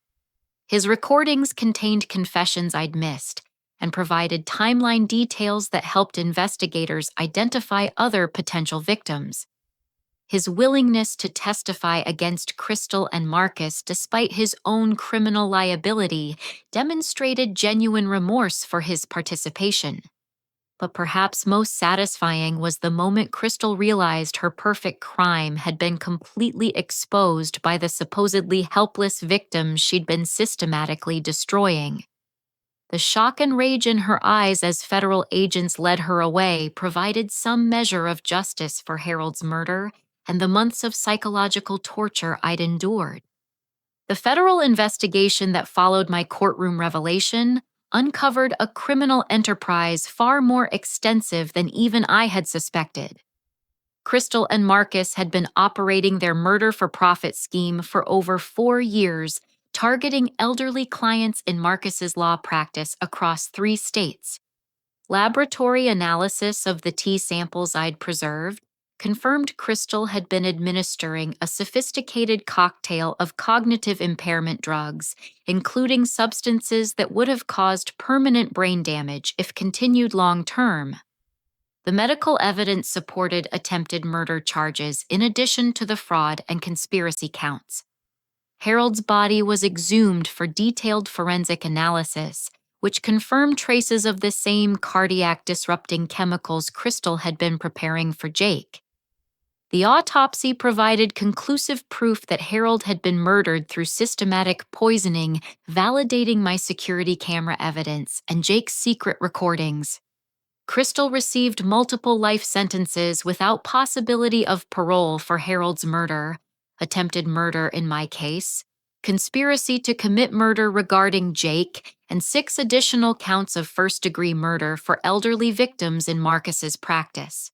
His recordings contained confessions I'd missed and provided timeline details that helped investigators identify other potential victims. His willingness to testify against Crystal and Marcus despite his own criminal liability demonstrated genuine remorse for his participation. But perhaps most satisfying was the moment Crystal realized her perfect crime had been completely exposed by the supposedly helpless victims she'd been systematically destroying. The shock and rage in her eyes as federal agents led her away provided some measure of justice for Harold's murder and the months of psychological torture I'd endured. The federal investigation that followed my courtroom revelation uncovered a criminal enterprise far more extensive than even I had suspected. Crystal and Marcus had been operating their murder-for-profit scheme for over 4 years, targeting elderly clients in Marcus's law practice across 3 states. Laboratory analysis of the T samples I'd preserved confirmed Crystal had been administering a sophisticated cocktail of cognitive impairment drugs, including substances that would have caused permanent brain damage if continued long term. The medical evidence supported attempted murder charges in addition to the fraud and conspiracy counts. Harold's body was exhumed for detailed forensic analysis, which confirmed traces of the same cardiac disrupting chemicals Crystal had been preparing for Jake. The autopsy provided conclusive proof that Harold had been murdered through systematic poisoning, validating my security camera evidence and Jake's secret recordings. Crystal received multiple life sentences without possibility of parole for Harold's murder, attempted murder in my case, conspiracy to commit murder regarding Jake, and 6 additional counts of first-degree murder for elderly victims in Marcus's practice.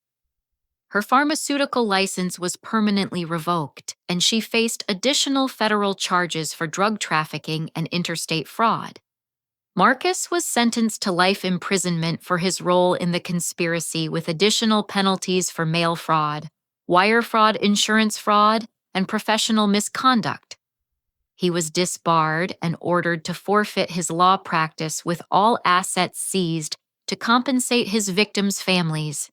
Her pharmaceutical license was permanently revoked, and she faced additional federal charges for drug trafficking and interstate fraud. Marcus was sentenced to life imprisonment for his role in the conspiracy with additional penalties for mail fraud, wire fraud, insurance fraud, and professional misconduct. He was disbarred and ordered to forfeit his law practice with all assets seized to compensate his victims' families.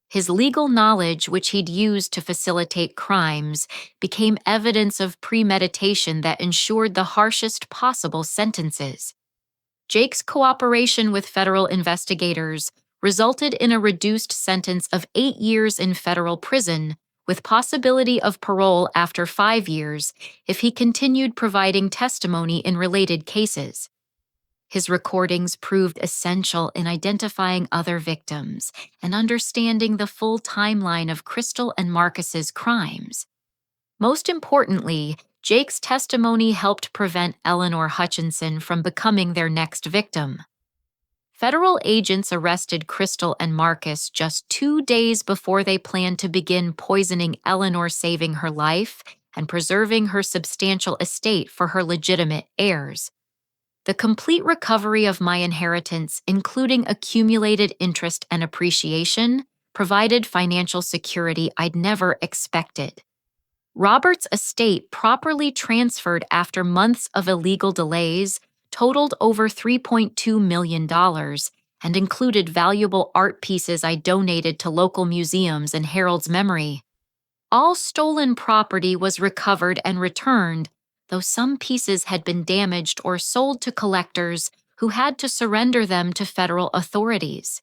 His legal knowledge, which he'd used to facilitate crimes, became evidence of premeditation that ensured the harshest possible sentences. Jake's cooperation with federal investigators resulted in a reduced sentence of 8 years in federal prison, with possibility of parole after 5 years if he continued providing testimony in related cases. His recordings proved essential in identifying other victims and understanding the full timeline of Crystal and Marcus's crimes. Most importantly, Jake's testimony helped prevent Eleanor Hutchinson from becoming their next victim. Federal agents arrested Crystal and Marcus just 2 days before they planned to begin poisoning Eleanor, saving her life and preserving her substantial estate for her legitimate heirs. The complete recovery of my inheritance, including accumulated interest and appreciation, provided financial security I'd never expected. Robert's estate, properly transferred after months of illegal delays, totaled over $3.2 million and included valuable art pieces I donated to local museums in Harold's memory. All stolen property was recovered and returned, though some pieces had been damaged or sold to collectors who had to surrender them to federal authorities.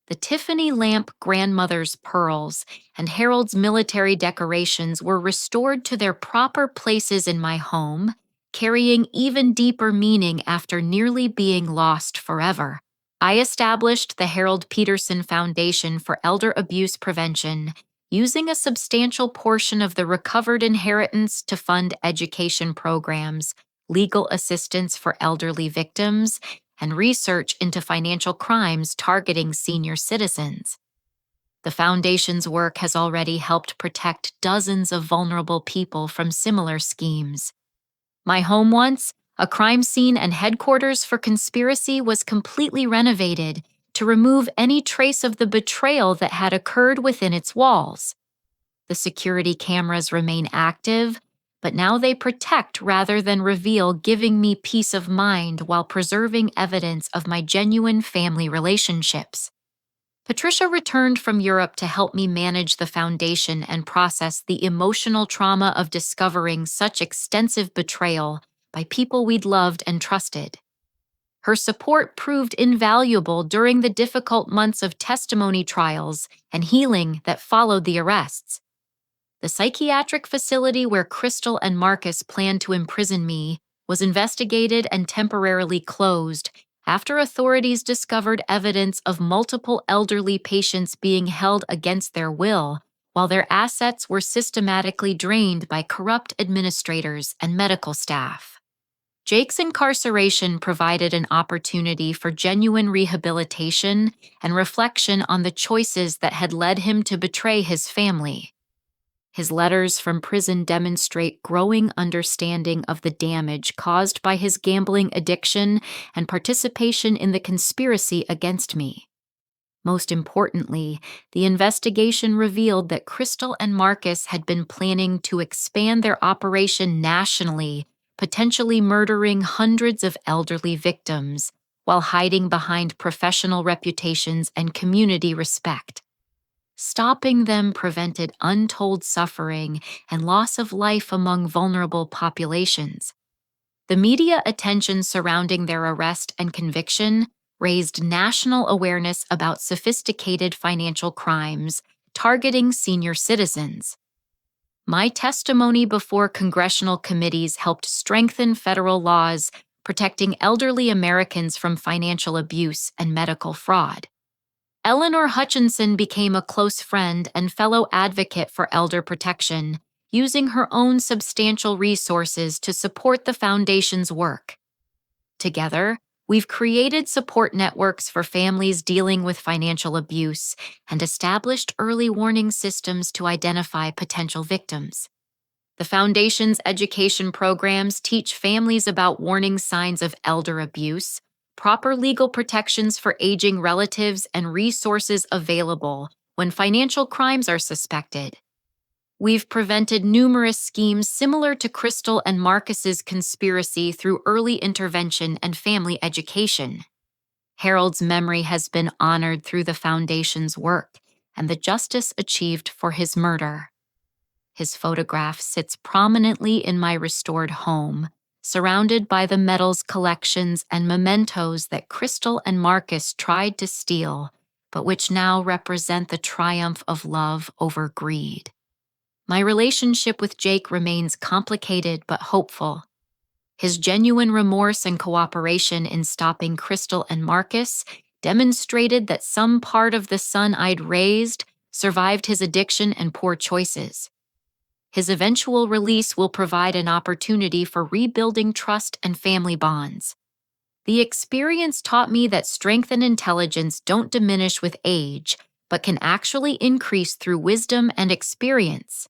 The Tiffany lamp grandmother's pearls and Harold's military decorations were restored to their proper places in my home, carrying even deeper meaning after nearly being lost forever. I established the Harold Peterson Foundation for Elder Abuse Prevention, using a substantial portion of the recovered inheritance to fund education programs, legal assistance for elderly victims, and research into financial crimes targeting senior citizens. The Foundation's work has already helped protect dozens of vulnerable people from similar schemes. My home once, a crime scene and headquarters for conspiracy, was completely renovated to remove any trace of the betrayal that had occurred within its walls. The security cameras remain active, but now they protect rather than reveal, giving me peace of mind while preserving evidence of my genuine family relationships. Patricia returned from Europe to help me manage the foundation and process the emotional trauma of discovering such extensive betrayal by people we'd loved and trusted. Her support proved invaluable during the difficult months of testimony trials and healing that followed the arrests. The psychiatric facility where Crystal and Marcus planned to imprison me was investigated and temporarily closed after authorities discovered evidence of multiple elderly patients being held against their will, while their assets were systematically drained by corrupt administrators and medical staff. Jake's incarceration provided an opportunity for genuine rehabilitation and reflection on the choices that had led him to betray his family. His letters from prison demonstrate growing understanding of the damage caused by his gambling addiction and participation in the conspiracy against me. Most importantly, the investigation revealed that Crystal and Marcus had been planning to expand their operation nationally, potentially murdering hundreds of elderly victims, while hiding behind professional reputations and community respect. Stopping them prevented untold suffering and loss of life among vulnerable populations. The media attention surrounding their arrest and conviction raised national awareness about sophisticated financial crimes targeting senior citizens. My testimony before congressional committees helped strengthen federal laws protecting elderly Americans from financial abuse and medical fraud. Eleanor Hutchinson became a close friend and fellow advocate for elder protection, using her own substantial resources to support the Foundation's work. Together, we've created support networks for families dealing with financial abuse and established early warning systems to identify potential victims. The Foundation's education programs teach families about warning signs of elder abuse, proper legal protections for aging relatives, and resources available when financial crimes are suspected. We've prevented numerous schemes similar to Crystal and Marcus's conspiracy through early intervention and family education. Harold's memory has been honored through the Foundation's work and the justice achieved for his murder. His photograph sits prominently in my restored home, surrounded by the medals, collections, and mementos that Crystal and Marcus tried to steal, but which now represent the triumph of love over greed. My relationship with Jake remains complicated but hopeful. His genuine remorse and cooperation in stopping Crystal and Marcus demonstrated that some part of the son I'd raised survived his addiction and poor choices. His eventual release will provide an opportunity for rebuilding trust and family bonds. The experience taught me that strength and intelligence don't diminish with age, but can actually increase through wisdom and experience.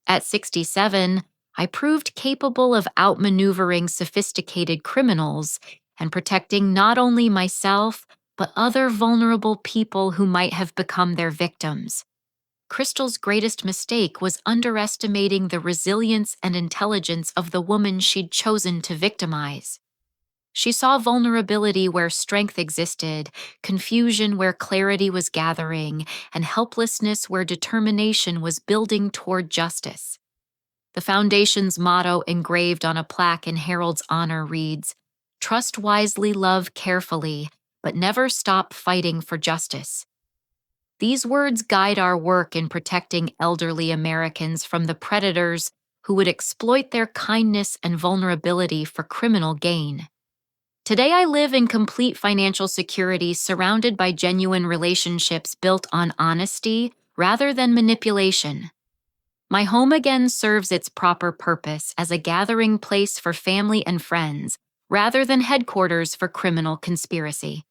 At 67, I proved capable of outmaneuvering sophisticated criminals and protecting not only myself, but other vulnerable people who might have become their victims. Crystal's greatest mistake was underestimating the resilience and intelligence of the woman she'd chosen to victimize. She saw vulnerability where strength existed, confusion where clarity was gathering, and helplessness where determination was building toward justice. The Foundation's motto engraved on a plaque in Harold's honor reads, "Trust wisely, love carefully, but never stop fighting for justice." These words guide our work in protecting elderly Americans from the predators who would exploit their kindness and vulnerability for criminal gain. Today, I live in complete financial security, surrounded by genuine relationships built on honesty rather than manipulation. My home again serves its proper purpose as a gathering place for family and friends, rather than headquarters for criminal conspiracy.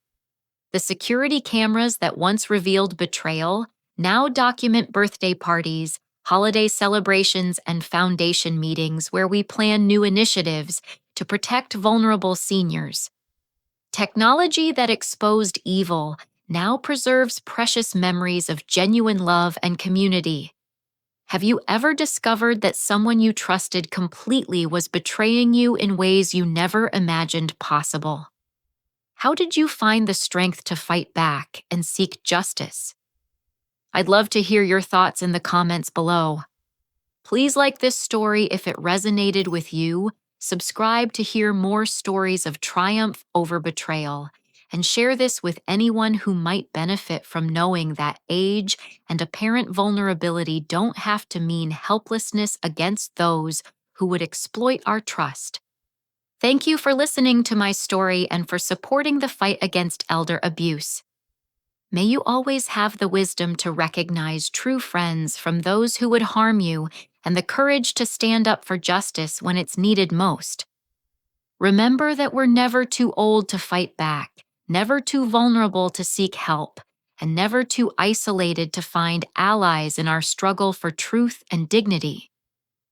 The security cameras that once revealed betrayal now document birthday parties, holiday celebrations, and Foundation meetings where we plan new initiatives to protect vulnerable seniors. Technology that exposed evil now preserves precious memories of genuine love and community. Have you ever discovered that someone you trusted completely was betraying you in ways you never imagined possible? How did you find the strength to fight back and seek justice? I'd love to hear your thoughts in the comments below. Please like this story if it resonated with you, subscribe to hear more stories of triumph over betrayal, and share this with anyone who might benefit from knowing that age and apparent vulnerability don't have to mean helplessness against those who would exploit our trust. Thank you for listening to my story and for supporting the fight against elder abuse. May you always have the wisdom to recognize true friends from those who would harm you and the courage to stand up for justice when it's needed most. Remember that we're never too old to fight back, never too vulnerable to seek help, and never too isolated to find allies in our struggle for truth and dignity.